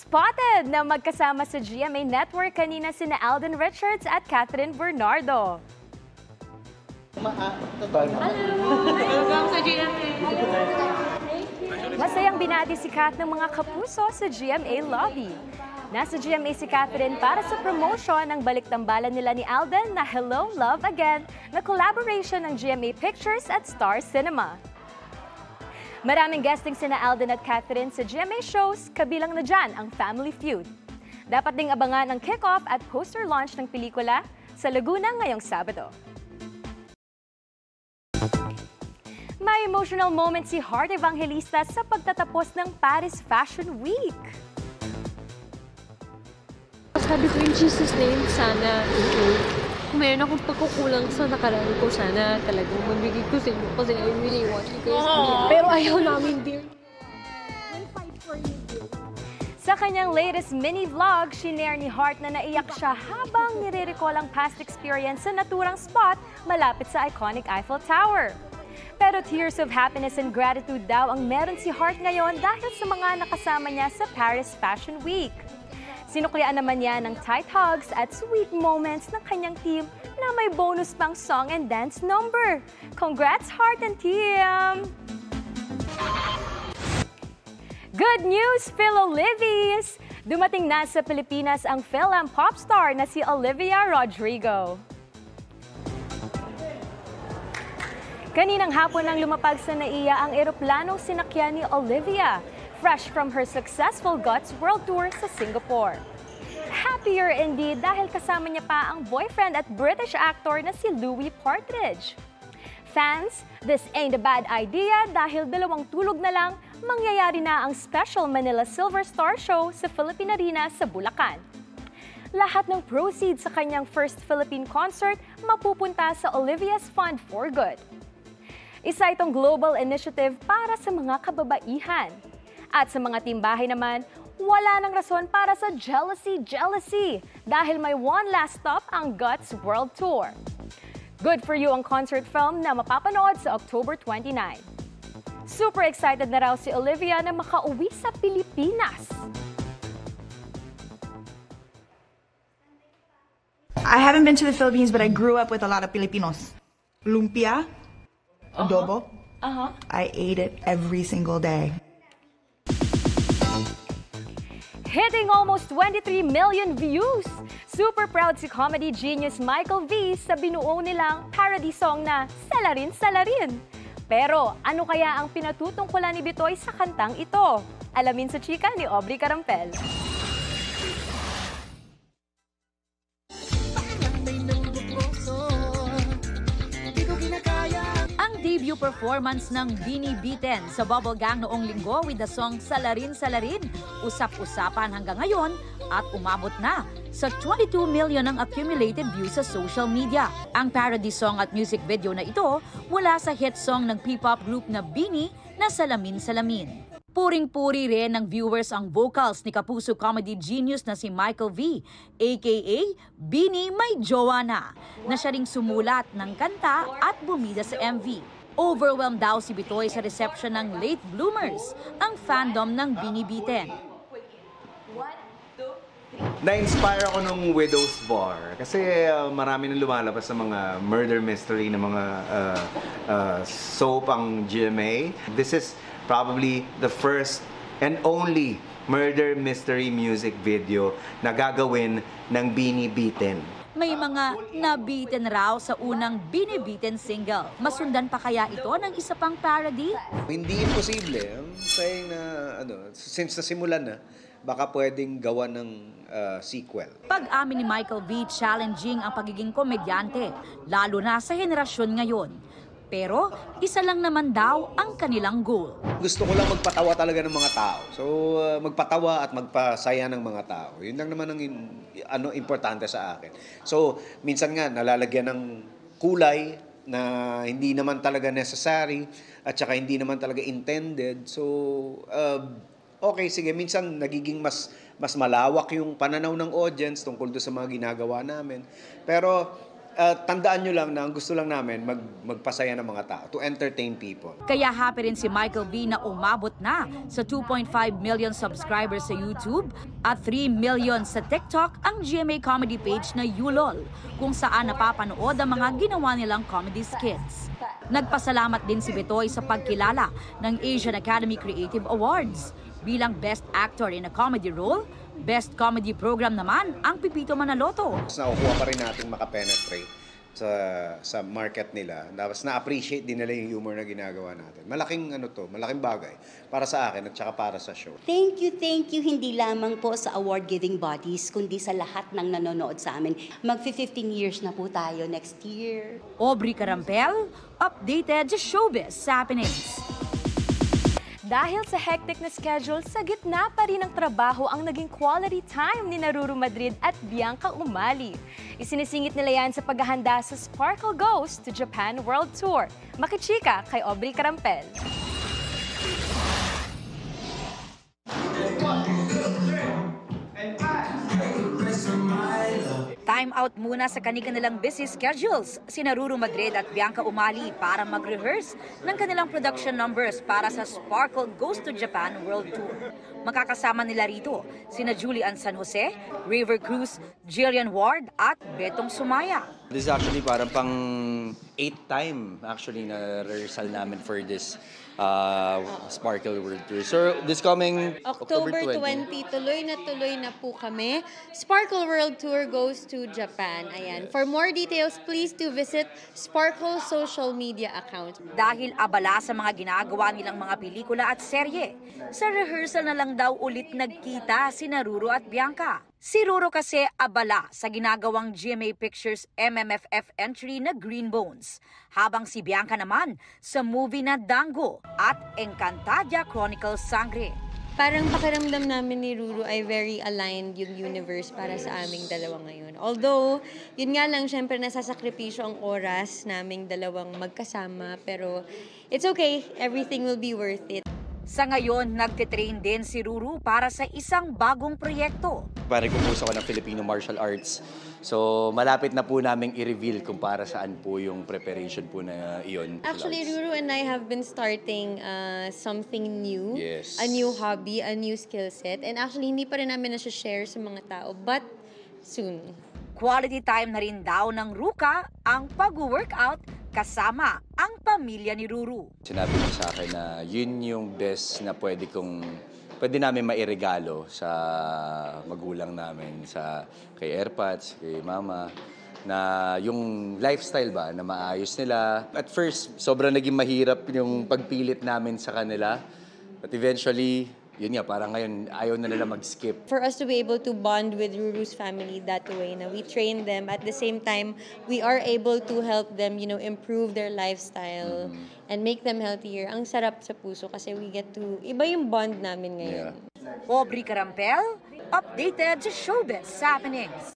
Spotted na magkasama sa GMA Network kanina sina Alden Richards at Catherine Bernardo. Welcome sa GMA. Masayang binati si Kat ng mga kapuso sa GMA lobby. Nasa GMA si Catherine para sa promotion ng balik-tambalan nila ni Alden na Hello, Love Again na collaboration ng GMA Pictures at Star Cinema. Maraming guesting sina Alden at Catherine sa GMA shows, kabilang na dyan ang Family Feud. Dapat ding abangan ang kick-off at poster launch ng pelikula sa Laguna ngayong Sabado. May emotional moment si Heart Evangelista sa pagtatapos ng Paris Fashion Week. Sabi ko, in Jesus' name, sana kung meron akong pagkukulang sa nakaraan ko, sana talagang mabigay ko sa inyo kasi I really want you guys to be. Pero ayaw namin, dear. We'll fight for you, dear. Sa kanyang latest mini-vlog, shinare ni Heart na naiyak siya habang nire-recall ang past experience sa naturang spot malapit sa iconic Eiffel Tower. Pero tears of happiness and gratitude daw ang meron si Heart ngayon dahil sa mga nakasama niya sa Paris Fashion Week. Sinuklyan naman niya ng tight hugs at sweet moments ng kanyang team na may bonus pang song and dance number. Congrats, Heart and team! Good news, Phil Olivis! Dumating na sa Pilipinas ang Philam popstar na si Olivia Rodrigo. Kaninang hapon nang lumapag sa NAIA ang eroplanong sinakyan ni Olivia, fresh from her successful Guts World Tour sa Singapore. Happier indeed dahil kasama niya pa ang boyfriend at British actor na si Louis Partridge. Fans, this ain't a bad idea dahil 2 tulog na lang mangyayari na ang special Manila Silver Star Show sa Philippine Arena sa Bulacan. Lahat ng proceeds sa kanyang first Philippine concert mapupunta sa Olivia's Fund for Good. Isa itong global initiative para sa mga kababaihan. At sa mga timbahay naman, wala nang rason para sa jealousy dahil may one last stop ang Guts World Tour. Good for you ang concert film na mapapanood sa October 29. Super excited na raw si Olivia na makauwi sa Pilipinas. I haven't been to the Philippines, but I grew up with a lot of Filipinos. Lumpia, adobo. I ate it every single day. Hitting almost 23 million views! Super proud si comedy genius Michael V sa binuo nilang parody song na Salarin Salarin. Pero ano kaya ang pinatutungkulan ni Bitoy sa kantang ito? Alamin sa chika ni Aubrey Carampel. Debut performance ng Bini Biten sa Bubble Gang noong linggo with the song Salarin Salarin. Usap-usapan hanggang ngayon at umabot na sa 22 million ang accumulated views sa social media. Ang parody song at music video na ito mula sa hit song ng P-pop group na Bini na Salamin Salamin. Puring-puri rin ng viewers ang vocals ni kapuso comedy genius na si Michael V, aka Bini May Jowa na siya ring sumulat ng kanta at bumida sa MV. Overwhelmed daw si Bitoy sa reception ng late bloomers, ang fandom ng Bini Biten. Na-inspire ako nung Widow's Bar kasi marami nang lumalabas sa mga murder mystery na mga soap ang GMA. This is probably the first and only murder mystery music video na gagawin ng Bini Biten. May mga nabitin raw sa unang Bini Biten single. Masundan pa kaya ito ng isa pang parody? Hindi imposible. I'm saying na, since nasimulan na, baka pwedeng gawa ng sequel. Pag-amin ni Michael V, challenging ang pagiging komedyante, lalo na sa henerasyon ngayon. Pero isa lang naman daw ang kanilang goal. Gusto ko lang magpatawa talaga ng mga tao. So magpatawa at magpasaya ng mga tao. Yun lang naman ang importante sa akin. So minsan nga nalalagyan ng kulay na hindi naman talaga necessary at saka hindi naman talaga intended. So okay, sige, minsan nagiging mas malawak yung pananaw ng audience tungkol doon sa mga ginagawa namin. Pero tandaan nyo lang na ang gusto lang namin magpasaya ng mga tao, to entertain people. Kaya happy rin si Michael V na umabot na sa 2.5 million subscribers sa YouTube at 3 million sa TikTok ang GMA comedy page na Yulol, kung saan napapanood ang mga ginawa nilang comedy skits. Nagpasalamat din si Betoy sa pagkilala ng Asian Academy Creative Awards bilang Best Actor in a Comedy Role. Best Comedy Program naman ang Pipito Manaloto. Nakukuha pa rin natin makapenetrate sa market nila. Tapos na-appreciate din nila yung humor na ginagawa natin. Malaking bagay para sa akin at saka para sa show. Thank you hindi lamang po sa award-giving bodies, kundi sa lahat ng nanonood sa amin. Mag-15 years na po tayo next year. Aubrey Carampel, updated sa showbiz happenings. Dahil sa hectic na schedule, sa gitna pa rin ng trabaho ang naging quality time ni Ruru Madrid at Bianca Umali. Isinisingit nila yan sa paghahanda sa Sparkle Goes to Japan World Tour. Makichika kay Aubrey Carampel. Time out muna sa kanilang busy schedules si Ruru Madrid at Bianca Umali para mag-rehearse ng kanilang production numbers para sa Sparkle Goes to Japan World Tour. Makakasama nila rito sina Julian San Jose, River Cruz, Jillian Ward at Betong Sumaya. This is actually parang pang 8th time actually na rehearsal namin for this Sparkle World Tour. So this coming October 20, tuloy na po kami. Sparkle World Tour goes to Japan. Ayan. For more details, please do visit Sparkle social media account. Dahil abala sa mga ginagawa nilang mga pelikula at serye, sa rehearsal na lang daw ulit nagkita si Ruru at Bianca. Si Ruru kasi abala sa ginagawang GMA Pictures MMFF entry na Green Bones, habang si Bianca naman sa movie na Dango at Encantadia Chronicles Sangre. Parang pakiramdam namin ni Ruru ay very aligned yung universe para sa aming dalawa ngayon. Although, yun nga lang, syempre nasasakripisyo ang oras naming dalawang magkasama. Pero it's okay, everything will be worth it. Sa ngayon, nagtitrain din si Ruru para sa isang bagong proyekto. Pare kumpus ako ng Filipino Martial Arts. So malapit na po naming i-reveal kung para saan po yung preparation po na iyon. Actually, Ruru and I have been starting something new. Yes. A new hobby, a new skill set. And actually, hindi pa rin namin na-share sa mga tao. But soon. Quality time na rin daw ng Ruka ang pag-workout kasama ang pamilya ni Ruru. Sinabi niya sa akin na yun yung best na pwede namin mairegalo sa magulang namin, kay Airpods, kay Mama, na yung lifestyle ba na maayos nila. At first, sobrang naging mahirap yung pagpilit namin sa kanila. But eventually, yun nga, parang ngayon ayaw na nila mag-skip. For us to be able to bond with Ruru's family that way, na we train them, at the same time, we are able to help them, improve their lifestyle and make them healthier. Ang sarap sa puso kasi we get to, iba yung bond namin ngayon. Aubrey Carampel, updated sa showbiz happenings.